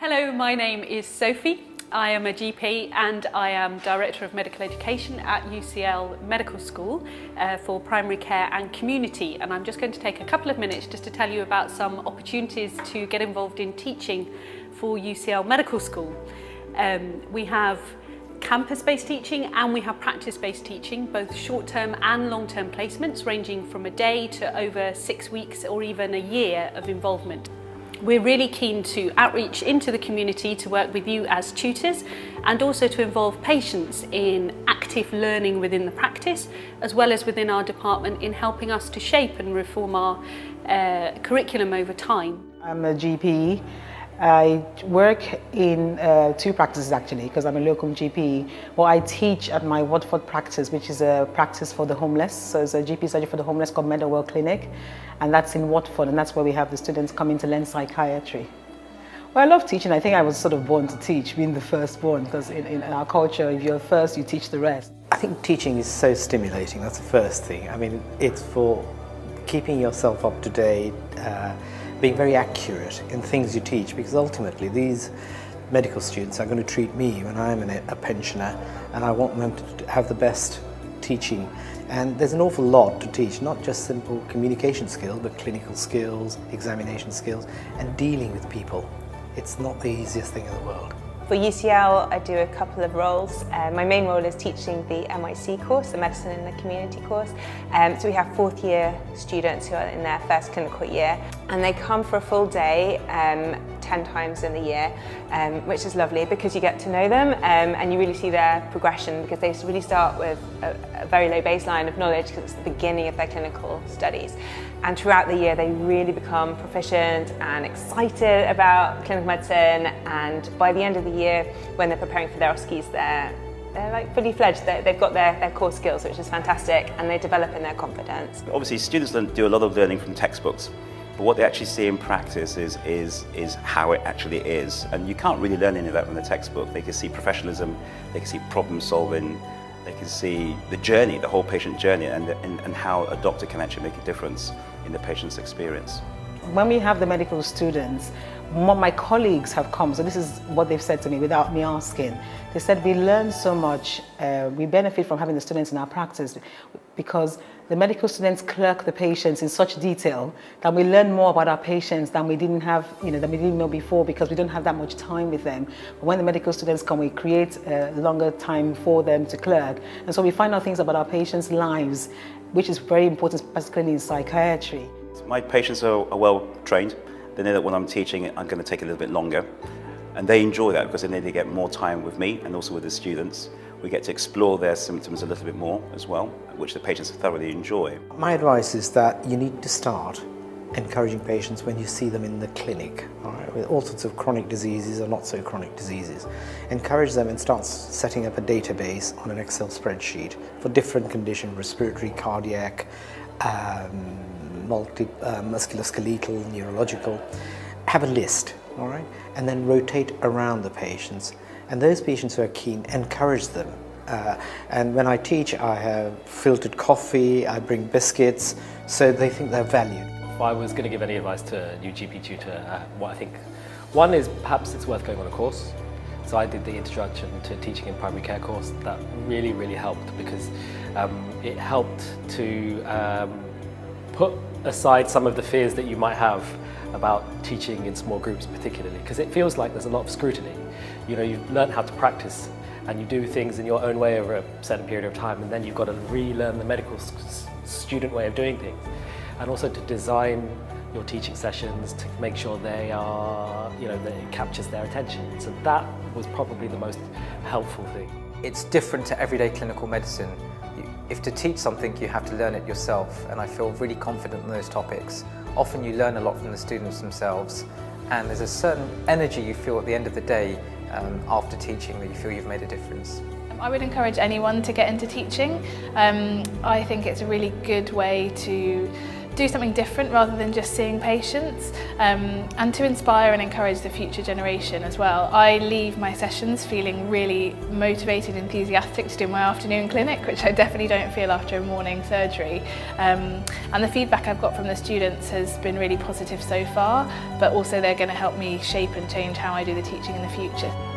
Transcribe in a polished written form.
Hello, my name is Sophie. I am a GP and I am Director of Medical Education at UCL Medical School for primary care and community, and I'm just going to take a couple of minutes just to tell you about some opportunities to get involved in teaching for UCL Medical School. We have campus-based teaching and we have practice-based teaching, both short-term and long-term placements ranging from a day to over 6 weeks or even a year of involvement. We're really keen to outreach into the community to work with you as tutors and also to involve patients in active learning within the practice as well as within our department in helping us to shape and reform our curriculum over time. I'm a GP. I work in two practices actually because I'm a locum GP. Well, I teach at my Watford practice, which is a practice for the homeless. So it's a GP surgery for the homeless called Meadowell Clinic, and that's in Watford, and that's where we have the students coming to learn psychiatry. Well, I love teaching. I think I was sort of born to teach, being the firstborn, because in our culture, if you're first, you teach the rest. I think teaching is so stimulating. That's the first thing. I mean, it's for keeping yourself up to date, being very accurate in things you teach, because ultimately these medical students are going to treat me when I'm a pensioner, and I want them to have the best teaching. And there's an awful lot to teach, not just simple communication skills, but clinical skills, examination skills, and dealing with people. It's not the easiest thing in the world. For UCL, I do a couple of roles. My main role is teaching the MIC course, the Medicine in the Community course. So we have fourth year students who are in their first clinical year, and they come for a full day 10 times in the year, which is lovely because you get to know them and you really see their progression, because they really start with a very low baseline of knowledge because it's the beginning of their clinical studies. And throughout the year, they really become proficient and excited about clinical medicine. And by the end of the year, when they're preparing for their OSCEs, they're like fully fledged. They've got their core skills, which is fantastic, and they develop in their confidence. Obviously, students do a lot of learning from textbooks, but what they actually see in practice is how it actually is. And you can't really learn any of that from the textbook. They can see professionalism, they can see problem solving, they can see the journey, the whole patient journey, and how a doctor can actually make a difference in the patient's experience. When we have the medical students, my colleagues have come, so this is what they've said to me without me asking. They said we learn so much, we benefit from having the students in our practice because the medical students clerk the patients in such detail that we learn more about our patients than we didn't have, than we didn't know before, because we don't have that much time with them. But when the medical students come, we create a longer time for them to clerk. And so we find out things about our patients' lives, which is very important, particularly in psychiatry. My patients are well trained. They know that when I'm teaching, I'm going to take a little bit longer. And they enjoy that because they need to get more time with me and also with the students. We get to explore their symptoms a little bit more as well, which the patients thoroughly enjoy. My advice is that you need to start encouraging patients when you see them in the clinic, all right, with all sorts of chronic diseases or not so chronic diseases. Encourage them and start setting up a database on an Excel spreadsheet for different conditions: respiratory, cardiac, musculoskeletal, neurological. Have a list, all right, and then rotate around the patients. And those patients who are keen, encourage them. And when I teach, I have filtered coffee, I bring biscuits, so they think they're valued. If I was going to give any advice to a new GP tutor, what I think, one is perhaps it's worth going on a course. So I did the Introduction to Teaching in Primary Care course. That really, really helped because it helped to put aside some of the fears that you might have about teaching in small groups particularly, because it feels like there's a lot of scrutiny. You've learned how to practice and you do things in your own way over a certain period of time, and then you've got to relearn the medical student way of doing things. And also to design your teaching sessions to make sure they are, that it captures their attention. So that was probably the most helpful thing. It's different to everyday clinical medicine. If to teach something, you have to learn it yourself, and I feel really confident in those topics. Often you learn a lot from the students themselves, and there's a certain energy you feel at the end of the day after teaching that you feel you've made a difference. I would encourage anyone to get into teaching. I think it's a really good way to do something different rather than just seeing patients, and to inspire and encourage the future generation as well. I leave my sessions feeling really motivated, enthusiastic to do my afternoon clinic, which I definitely don't feel after a morning surgery. And the feedback I've got from the students has been really positive so far, but also they're going to help me shape and change how I do the teaching in the future.